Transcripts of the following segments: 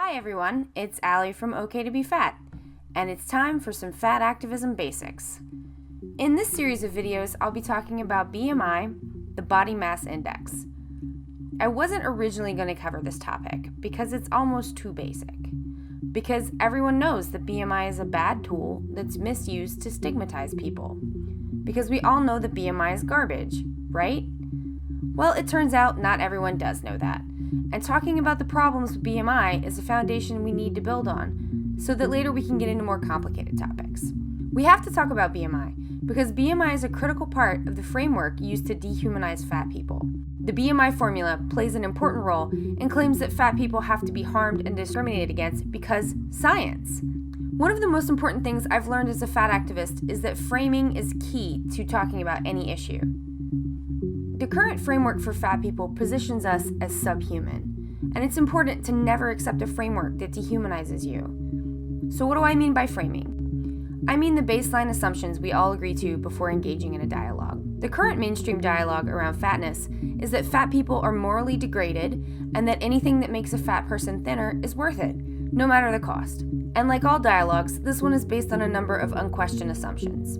Hi everyone, it's Allie from OK to Be Fat, and it's time for some fat activism basics. In this series of videos, I'll be talking about BMI, the body mass index. I wasn't originally going to cover this topic because it's almost too basic. Because everyone knows that BMI is a bad tool that's misused to stigmatize people. Because we all know that BMI is garbage, right? Well, it turns out not everyone does know that. And talking about the problems with BMI is a foundation we need to build on, so that later we can get into more complicated topics. We have to talk about BMI, because BMI is a critical part of the framework used to dehumanize fat people. The BMI formula plays an important role and claims that fat people have to be harmed and discriminated against because science. One of the most important things I've learned as a fat activist is that framing is key to talking about any issue. The current framework for fat people positions us as subhuman, and it's important to never accept a framework that dehumanizes you. So what do I mean by framing? I mean the baseline assumptions we all agree to before engaging in a dialogue. The current mainstream dialogue around fatness is that fat people are morally degraded and that anything that makes a fat person thinner is worth it, no matter the cost. And like all dialogues, this one is based on a number of unquestioned assumptions.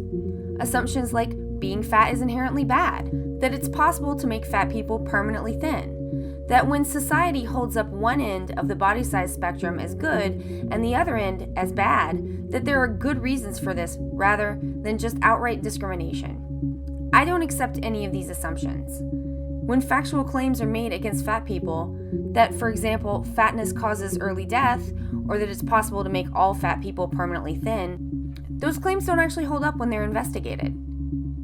Assumptions like being fat is inherently bad, that it's possible to make fat people permanently thin, that when society holds up one end of the body size spectrum as good and the other end as bad, that there are good reasons for this rather than just outright discrimination. I don't accept any of these assumptions. When factual claims are made against fat people, that, for example, fatness causes early death, or that it's possible to make all fat people permanently thin, those claims don't actually hold up when they're investigated.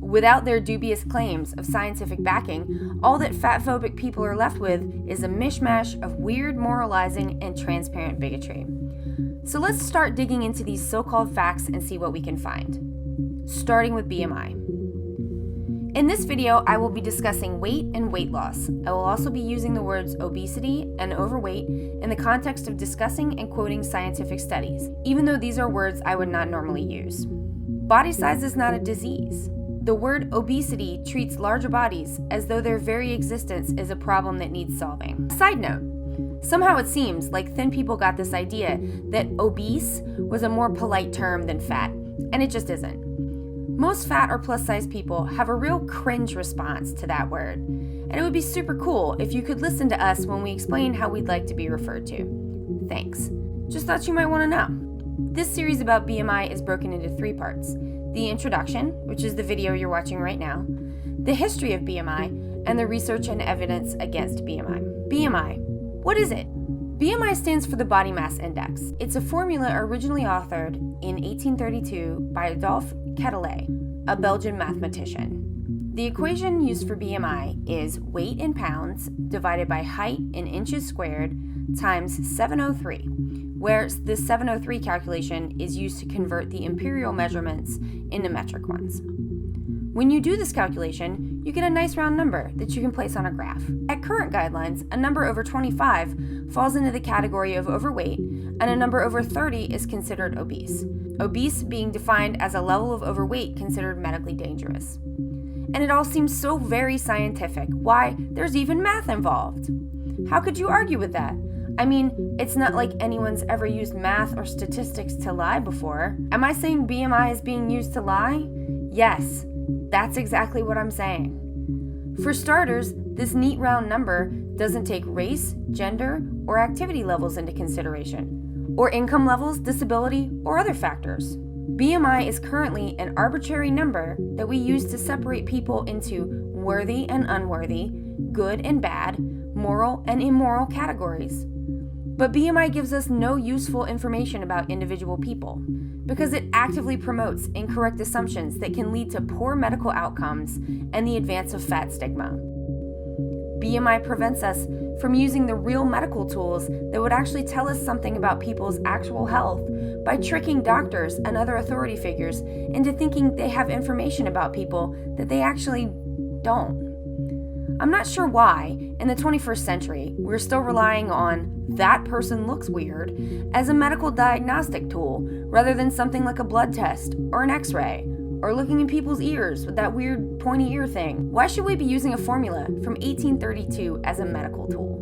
Without their dubious claims of scientific backing, all that fat-phobic people are left with is a mishmash of weird moralizing and transparent bigotry. So let's start digging into these so-called facts and see what we can find. Starting with BMI. In this video, I will be discussing weight and weight loss. I will also be using the words obesity and overweight in the context of discussing and quoting scientific studies, even though these are words I would not normally use. Body size is not a disease. The word obesity treats larger bodies as though their very existence is a problem that needs solving. Side note, somehow it seems like thin people got this idea that obese was a more polite term than fat, and it just isn't. Most fat or plus-size people have a real cringe response to that word, and it would be super cool if you could listen to us when we explain how we'd like to be referred to. Thanks. Just thought you might want to know. This series about BMI is broken into 3 parts. The introduction, which is the video you're watching right now, the history of BMI, and the research and evidence against BMI. BMI. What is it? BMI stands for the Body Mass Index. It's a formula originally authored in 1832 by Adolphe Quetelet, a Belgian mathematician. The equation used for BMI is weight in pounds divided by height in inches squared times 703, where the 703 calculation is used to convert the imperial measurements into metric ones. When you do this calculation, you get a nice round number that you can place on a graph. At current guidelines, a number over 25 falls into the category of overweight, and a number over 30 is considered obese. Obese being defined as a level of overweight considered medically dangerous. And it all seems so very scientific. Why, there's even math involved. How could you argue with that? I mean, it's not like anyone's ever used math or statistics to lie before. Am I saying BMI is being used to lie? Yes, that's exactly what I'm saying. For starters, this neat round number doesn't take race, gender, or activity levels into consideration, or income levels, disability, or other factors. BMI is currently an arbitrary number that we use to separate people into worthy and unworthy, good and bad, moral and immoral categories. But BMI gives us no useful information about individual people because it actively promotes incorrect assumptions that can lead to poor medical outcomes and the advance of fat stigma. BMI prevents us from using the real medical tools that would actually tell us something about people's actual health by tricking doctors and other authority figures into thinking they have information about people that they actually don't. I'm not sure why, in the 21st century, we're still relying on "that person looks weird" as a medical diagnostic tool rather than something like a blood test or an x-ray or looking in people's ears with that weird pointy ear thing. Why should we be using a formula from 1832 as a medical tool?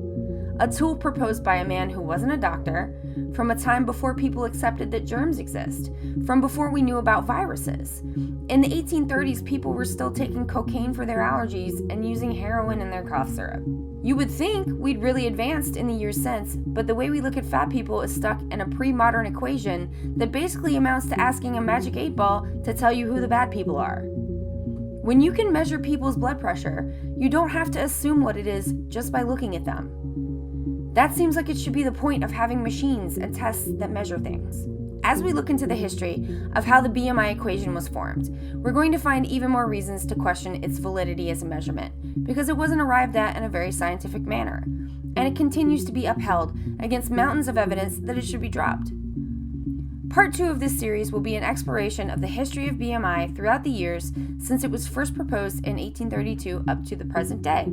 a tool proposed by a man who wasn't a doctor, from a time before people accepted that germs exist, from before we knew about viruses. In the 1830s, people were still taking cocaine for their allergies and using heroin in their cough syrup. You would think we'd really advanced in the years since, but the way we look at fat people is stuck in a pre-modern equation that basically amounts to asking a magic 8-ball to tell you who the bad people are. When you can measure people's blood pressure, you don't have to assume what it is just by looking at them. That seems like it should be the point of having machines and tests that measure things. As we look into the history of how the BMI equation was formed, we're going to find even more reasons to question its validity as a measurement, because it wasn't arrived at in a very scientific manner, and it continues to be upheld against mountains of evidence that it should be dropped. Part 2 of this series will be an exploration of the history of BMI throughout the years since it was first proposed in 1832 up to the present day.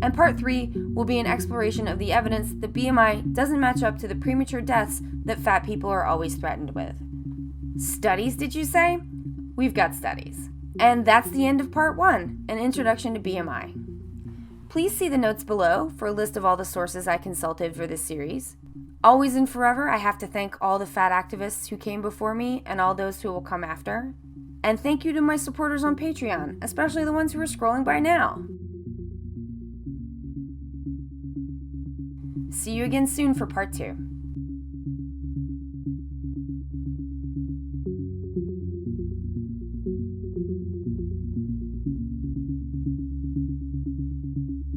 And Part 3 will be an exploration of the evidence that BMI doesn't match up to the premature deaths that fat people are always threatened with. Studies, did you say? We've got studies. And that's the end of Part 1, an introduction to BMI. Please see the notes below for a list of all the sources I consulted for this series. Always and forever, I have to thank all the fat activists who came before me and all those who will come after. And thank you to my supporters on Patreon, especially the ones who are scrolling by now. See you again soon for Part 2.